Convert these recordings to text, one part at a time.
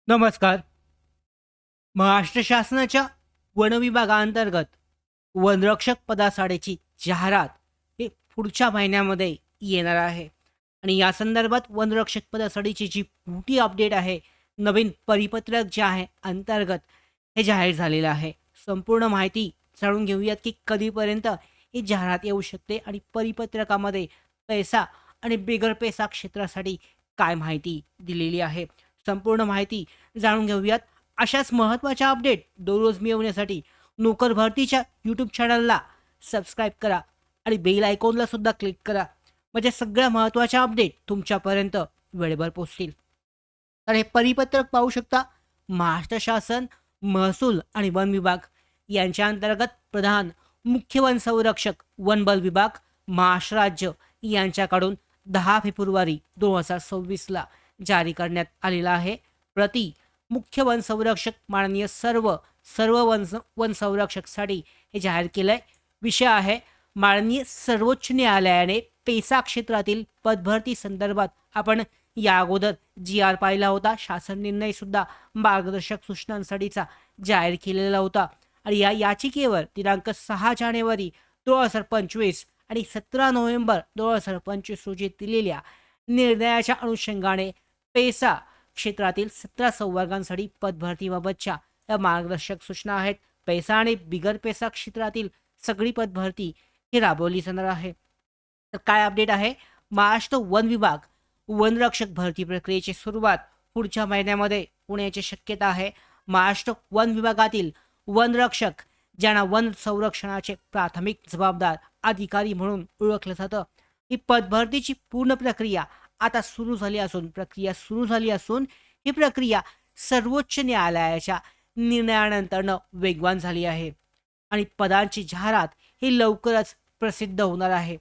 नमस्कार. महाराष्ट्र शासनाच्या वन विभागाअंतर्गत वनरक्षक पदासाठीची जाहिरात ही पुढच्या महिन्यामध्ये येणार आहे आणि या संदर्भात वनरक्षक पदासाठीची जी मोठी अपडेट आहे, नवीन परिपत्रक जे आहे अंतर्गत हे जाहीर झालेलं आहे. संपूर्ण माहिती जाणून घेऊयात की कधीपर्यंत ही जाहिरात येऊ शकते आणि परिपत्रकामध्ये पैसा आणि बिगर पैसा क्षेत्रासाठी काय माहिती दिलेली आहे. संपूर्ण माहिती जाणून घेऊयात. अशाच महत्त्वाच्या अपडेट दररोज मिळवण्यासाठी नोकर भरतीच्या यूट्यूब चॅनलला सबस्क्राईब करा आणि बेल आयकॉनला सुद्धा क्लिक करा. म्हणजे सगळ्या महत्त्वाच्या अपडेट तुमच्यापर्यंत वेळेवर पोहोचतील. तर हे परिपत्रक पाहू शकता. महाराष्ट्र शासन, महसूल आणि वन विभाग यांच्या अंतर्गत प्रधान मुख्य वन संरक्षक, वन बल विभाग, महाराष्ट्र राज्य यांच्याकडून 10 फेब्रुवारी 2026ला जारी करण्यात आलेला आहे. प्रति मुख्य वन संरक्षक माननीय सर्व सर्व वन संरक्षकसाठी हे जाहीर केलंय. विषय आहे माननीय सर्वोच्च न्यायालयाने पेसा क्षेत्रातील पदभरती संदर्भात आपण या अगोदर जी आर पाहिला होता. शासन निर्णय सुद्धा मार्गदर्शक सूचनांसाठीचा जाहीर केलेला होता आणि या याचिकेवर दिनांक 6 जानेवारी 2025 आणि 17 नोव्हेंबर 2025 रोजी दिलेल्या निर्णयाच्या अनुषंगाने पेसा क्षेत्रातील 17 संवर्गांसाठी पदभरतीबाबतच्या या मार्गदर्शक सूचना आहेत. पैसा आणि बिगर पैसा क्षेत्रातील सगळी पदभरती ही राबवली जाणार आहे. तर काय अपडेट आहे? महाराष्ट्र वन विभाग वनरक्षक भरती प्रक्रियेची सुरुवात पुढच्या महिन्यामध्ये होण्याची शक्यता आहे. महाराष्ट्र वन विभागातील वनरक्षक, ज्यांना वन संरक्षणाचे प्राथमिक जबाबदार अधिकारी म्हणून ओळखलं जातं, ही पदभरतीची पूर्ण प्रक्रिया आता सुरू झाली असून ही प्रक्रिया सर्वोच्च न्यायालयाच्या निर्णयानंतरनं वेगवान झाली आहे आणि पदांची जाहिरात ही लवकरच प्रसिद्ध होणार आहे.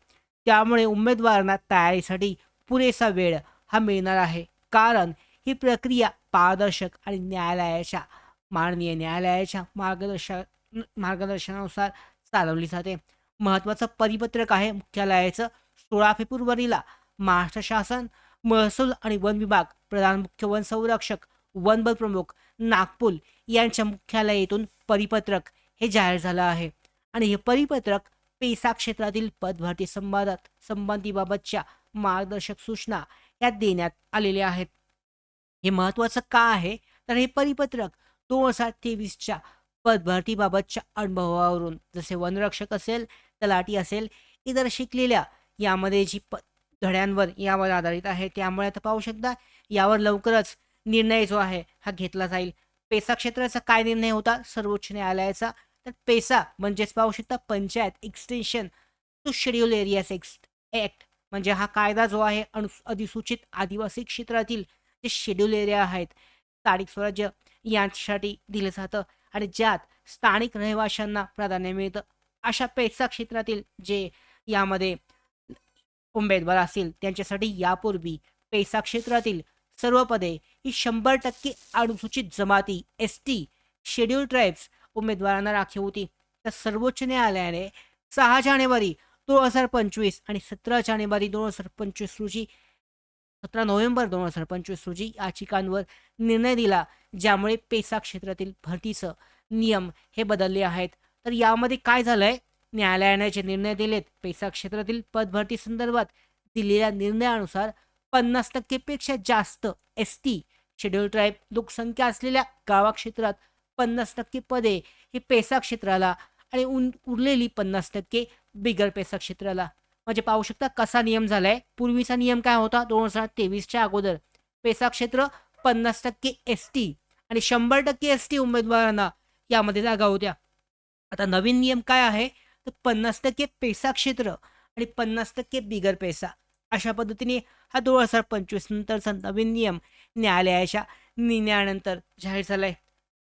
त्यामुळे उमेदवारांना तयारीसाठी पुरेसा वेळ हा मिळणार आहे, कारण ही प्रक्रिया पारदर्शक आणि माननीय न्यायालयाच्या मार्गदर्शनानुसार चालवली जाते. महत्त्वाचं परिपत्रक आहे मुख्यालयाचं. 16 फेब्रुवारीला महाराष्ट्र शासन, महसूल आणि वन विभाग, प्रधान मुख्य वन संरक्षक, वन बल प्रमुख, नागपूर यांच्या मुख्यालयातून परिपत्रक हे जाहीर झालं आहे आणि हे परिपत्रक पेसा क्षेत्रातील पदभरती संबंधीबाबतच्या मार्गदर्शक सूचना या देण्यात आलेल्या आहेत. हे महत्त्वाचं का आहे? तर हे परिपत्रक 2023च्या पदभरतीबाबतच्या अनुभवावरून, जसे वनरक्षक असेल, तलाठी असेल, इतर शिकलेल्या यामध्ये जी धड्यांवर यावर आधारित आहे. त्यामुळे आता पाहू शकता यावर लवकरच निर्णय जो आहे हा घेतला जाईल. पेसा क्षेत्राचा काय निर्णय होता सर्वोच्च न्यायालयाचा? तर पेसा म्हणजेच पाहू शकता panchayat extension to scheduled areas act, म्हणजे हा कायदा जो आहे अधिसूचित आदिवासी क्षेत्रातील जे शेड्यूल एरिया आहेत, स्थानिक स्वराज्य यांच्यासाठी दिलं जातं आणि ज्यात स्थानिक रहिवाशांना प्राधान्य मिळतं. अशा पेसा क्षेत्रातील जे यामध्ये उमेदवार असतील त्यांच्यासाठी यापूर्वी पेसा क्षेत्रातील सर्व पदे ही 100% अनुसूचित जमाती एसटी, शेड्यूल ट्राईब्स उमेदवारांना राखीव होती. तर सर्वोच्च न्यायालयाने 6 जानेवारी 2025 आणि 17 नोव्हेंबर 2025 रोजी याचिकांवर निर्णय दिला, ज्यामुळे पेसा क्षेत्रातील भरतीचं नियम हे बदलले आहेत. तर यामध्ये काय झालंय? न्यायालयाने जे निर्णय दिलेत, पेसा क्षेत्रातील पदभरती संदर्भात दिलेल्या निर्णयानुसार 50% पेक्षा जास्त एसटी, शेड्यूल ट्राईब लोकसंख्या असलेल्या गावा क्षेत्रात 50% पदे ही पेसा क्षेत्राला आणि उरलेली 50% बिगर पेसा क्षेत्राला. म्हणजे पाहू शकता कसा नियम झालाय. पूर्वीचा नियम काय होता? 2023च्या अगोदर पेसा क्षेत्र 50% एसटी आणि 100% एसटी उमेदवारांना यामध्ये जागा होत्या. आता नवीन नियम काय आहे? तर 50% पेसा क्षेत्र आणि 50% बिगर पैसा, अशा पद्धतीने हा 2025 नंतरचा नवीन नियम न्यायालयाच्या निर्णयानंतर जाहीर झालाय.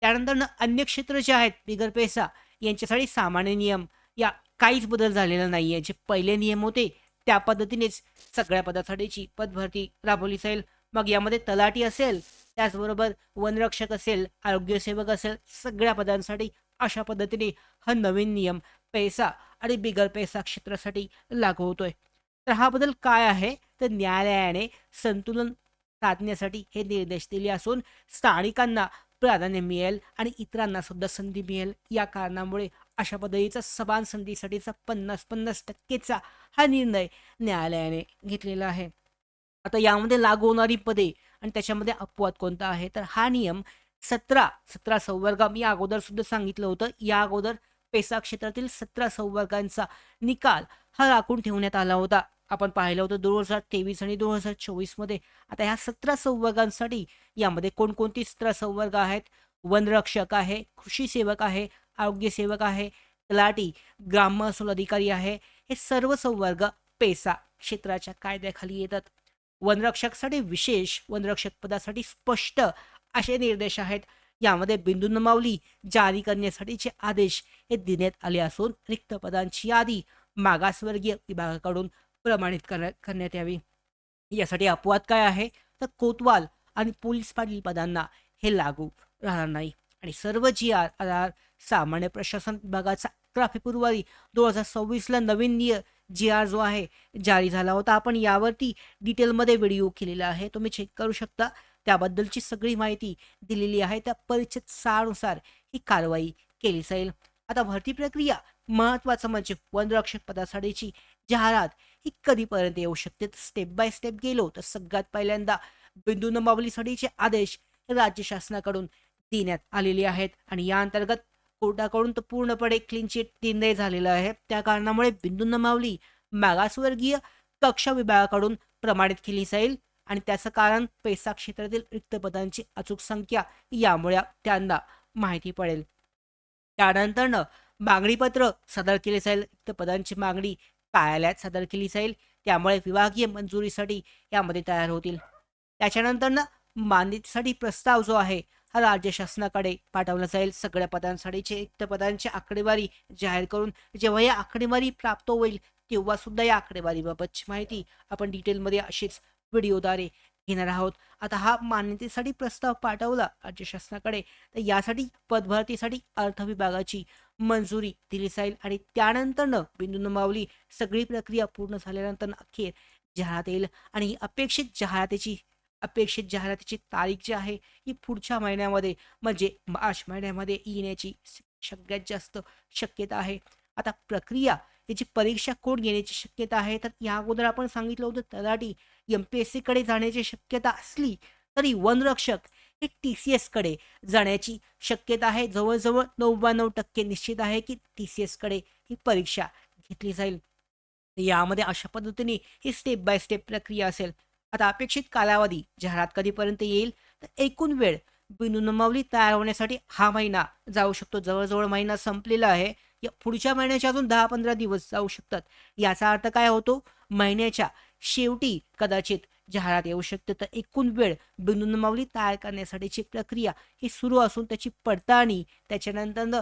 त्यानंतर अन्य क्षेत्र जे आहेत बिगर पैसा यांच्यासाठी सामान्य नियम या काहीच बदल झालेला नाहीये. जे पहिले नियम होते त्या पद्धतीनेच सगळ्या पदासाठीची पदभरती राबवली जाईल. मग यामध्ये तलाठी असेल, त्याचबरोबर वनरक्षक असेल, आरोग्य सेवक असेल, सगळ्या पदांसाठी अशा पद्धतीने हा नवीन नियम पैसा आणि बिगर पैसा क्षेत्रासाठी लागू होतोय. तर हा बदल काय आहे? तर न्यायालयाने संतुलन साधण्यासाठी हे निर्देश दिले असून स्थानिकांना प्राधान्य मिळेल आणि इतरांना सुद्धा संधी मिळेल. या कारणामुळे अशा पद्धतीचा समान संधीसाठीचा 50-50% हा निर्णय न्यायालयाने घेतलेला आहे. आता यामध्ये लागू होणारी पदे आणि त्याच्यामध्ये अपवाद कोणता आहे, तर हा नियम 17 संवर्ग मी अगोदर सुद्धा सांगितलं होतं. या अगोदर पेसा क्षेत्रातील 17 संवर्गांचा निकाल हा राखून ठेवण्यात आला होता. आपण पाहिलं होतं 2023 आणि 2024 मध्ये. आता ह्या 17 संवर्गांसाठी यामध्ये कोणकोणती 17 संवर्ग आहेत? वनरक्षक आहे, कृषी सेवक आहे, आरोग्य सेवक आहे, तलाठी, ग्राम महसूल अधिकारी आहे. हे सर्व संवर्ग पेसा क्षेत्राच्या कायद्याखाली येतात. वनरक्षकसाठी विशेष, वनरक्षक पदासाठी स्पष्ट असे निर्देश आहेत. यामध्ये बिंदू नमावली जारी करण्यासाठीचे आदेश हे देण्यात आले असून रिक्त पदांची यादी मागासवर्गीय विभागाकडून प्रमाणित करण्यात यावी. यासाठी अपवाद काय आहे, तर कोतवाल आणि पोलीस पाटील पदांना हे लागू राहणार नाही. आणि सर्व जी आर सामान्य प्रशासन विभागाचा 11 फेब्रुवारी 2026 ला नवीन जी आर जो आहे जारी झाला होता. आपण यावरती डिटेलमध्ये व्हिडिओ केलेला आहे, तुम्ही चेक करू शकता. त्याबद्दलची सगळी माहिती दिलेली आहे. त्या परिच्छेद 6 नुसार ही कारवाई केली जाईल. आता भरती प्रक्रिया महत्वाचं म्हणजे वनरक्षक पदासाठीची जाहिरात ही कधीपर्यंत येऊ शकते, स्टेप बाय स्टेप गेलो तर सगळ्यात पहिल्यांदा बिंदू नमावलीसाठीचे आदेश राज्य शासनाकडून देण्यात आलेले आहेत आणि या अंतर्गत कोर्टाकडून तर पूर्णपणे क्लीन चिट निर्णय झालेला आहे. त्या कारणामुळे बिंदू नमावली मागासवर्गीय कक्षा विभागाकडून प्रमाणित केली जाईल आणि त्याचं कारण पेसा क्षेत्रातील रिक्त पदांची अचूक संख्या यामुळे त्यांना माहिती पडेल. त्यानंतर मागणीपत्र सादर केले जाईल. रिक्त पदांची मागणी कार्यालयात सादर केली जाईल. त्यामुळे विभागीय मंजुरीसाठी यामध्ये तयार होतील. त्याच्यानंतर मान्यतेसाठी प्रस्ताव जो आहे हा राज्य शासनाकडे पाठवला जाईल. सगळ्या पदांसाठीचे रिक्त पदांची आकडेवारी जाहीर करून जेव्हा या आकडेवारी प्राप्त होईल तेव्हा सुद्धा या आकडेवारीबाबतची माहिती आपण डिटेलमध्ये अशीच व्हिडिओद्वारे घेणार आहोत. आता हा मान्यतेसाठी प्रस्ताव पाठवला राज्य शासनाकडे तर यासाठी पदभरतीसाठी अर्थ विभागाची मंजुरी दिली जाईल आणि त्यानंतर बिंदू नमावली सगळी प्रक्रिया पूर्ण झाल्यानंतर अखेर जाहिरात येईल आणि अपेक्षित जाहिरातीची तारीख जी आहे ही पुढच्या महिन्यामध्ये म्हणजे मार्च महिन्यामध्ये येण्याची सगळ्यात जास्त शक्यता आहे. आता प्रक्रिया याची परीक्षा कोण घेण्याची शक्यता आहे, तर या अगोदर आपण सांगितलं होतं तलाठी MPSC कडे जाण्याची शक्यता असली तरी वनरक्षक हे TCS कडे जाण्याची शक्यता आहे. जवळजवळ 99% निश्चित आहे की TCS कडे ही परीक्षा घेतली जाईल. यामध्ये अशा पद्धतीने ही स्टेप बाय स्टेप प्रक्रिया असेल. आता अपेक्षित कालावधी जाहिरात कधीपर्यंत येईल, तर एकूण वेळ बिंदू नमावली तयार होण्यासाठी हा महिना जाऊ शकतो. जवळजवळ महिना संपलेला आहे. या पुढच्या महिन्याचे अजून 10-15 दिवस जाऊ शकतात. याचा अर्थ काय होतो, महिन्याच्या शेवटी कदाचित जाहिरात येऊ शकते. तर एकूण वेळ बिंदू नमावली तयार करण्यासाठीची प्रक्रिया ही सुरू असून त्याची पडताळणी त्याच्यानंतर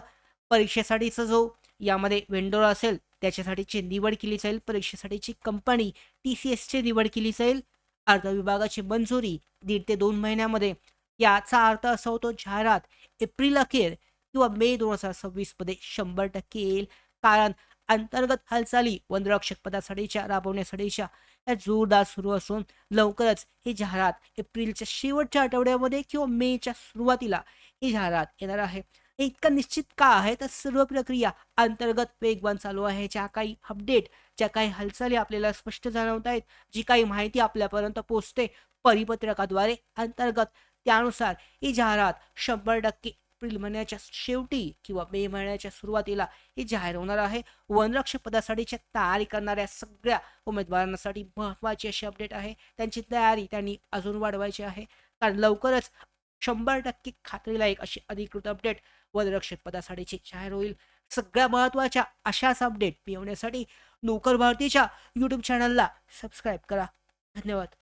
परीक्षेसाठीचा जो यामध्ये वेंडर असेल त्याच्यासाठीची निवड केली जाईल. परीक्षेसाठीची कंपनी TCS ची निवड केली जाईल. अर्थ विभागाची मंजुरी 1.5 ते 2 महिन्यामध्ये. याचा अर्थ असा होतो जाहिरात एप्रिल अखेर किंवा मे 2026 मध्ये 100% येईल. कारण अंतर्गत हालचाली वनरक्षक पदासाठीच्या राबवण्यासाठीच्या या जोरदार सुरू असून लवकरच ही जाहिरात एप्रिलच्या शेवटच्या आठवड्यामध्ये किंवा मेच्या सुरुवातीला ही जाहिरात येणार आहे. हे इतकं निश्चित का आहे, तर सर्व प्रक्रिया अंतर्गत वेगवान चालू आहे. ज्या काही अपडेट, ज्या काही हालचाली आपल्याला स्पष्ट जाणवत आहेत, जी काही माहिती आपल्यापर्यंत पोहोचते परिपत्रकाद्वारे अंतर्गत, त्यानुसार ही जाहिरात 100% एप्रिल महिन्याच्या शेवटी किंवा मे महिन्याच्या सुरुवातीला ही जाहीर होणार आहे. वनरक्षक पदासाठीच्या तयारी करणाऱ्या सगळ्या उमेदवारांसाठी महत्त्वाची अशी अपडेट आहे. त्यांची तयारी त्यांनी अजून वाढवायची आहे, कारण लवकरच 100% खात्रीलायक अशी अधिकृत अपडेट वनरक्षक पदासाठीची जाहीर होईल. सगळ्या महत्त्वाच्या अशाच अपडेट मिळवण्यासाठी नोकर भारतीच्या YouTube चॅनलला सबस्क्राईब करा. धन्यवाद.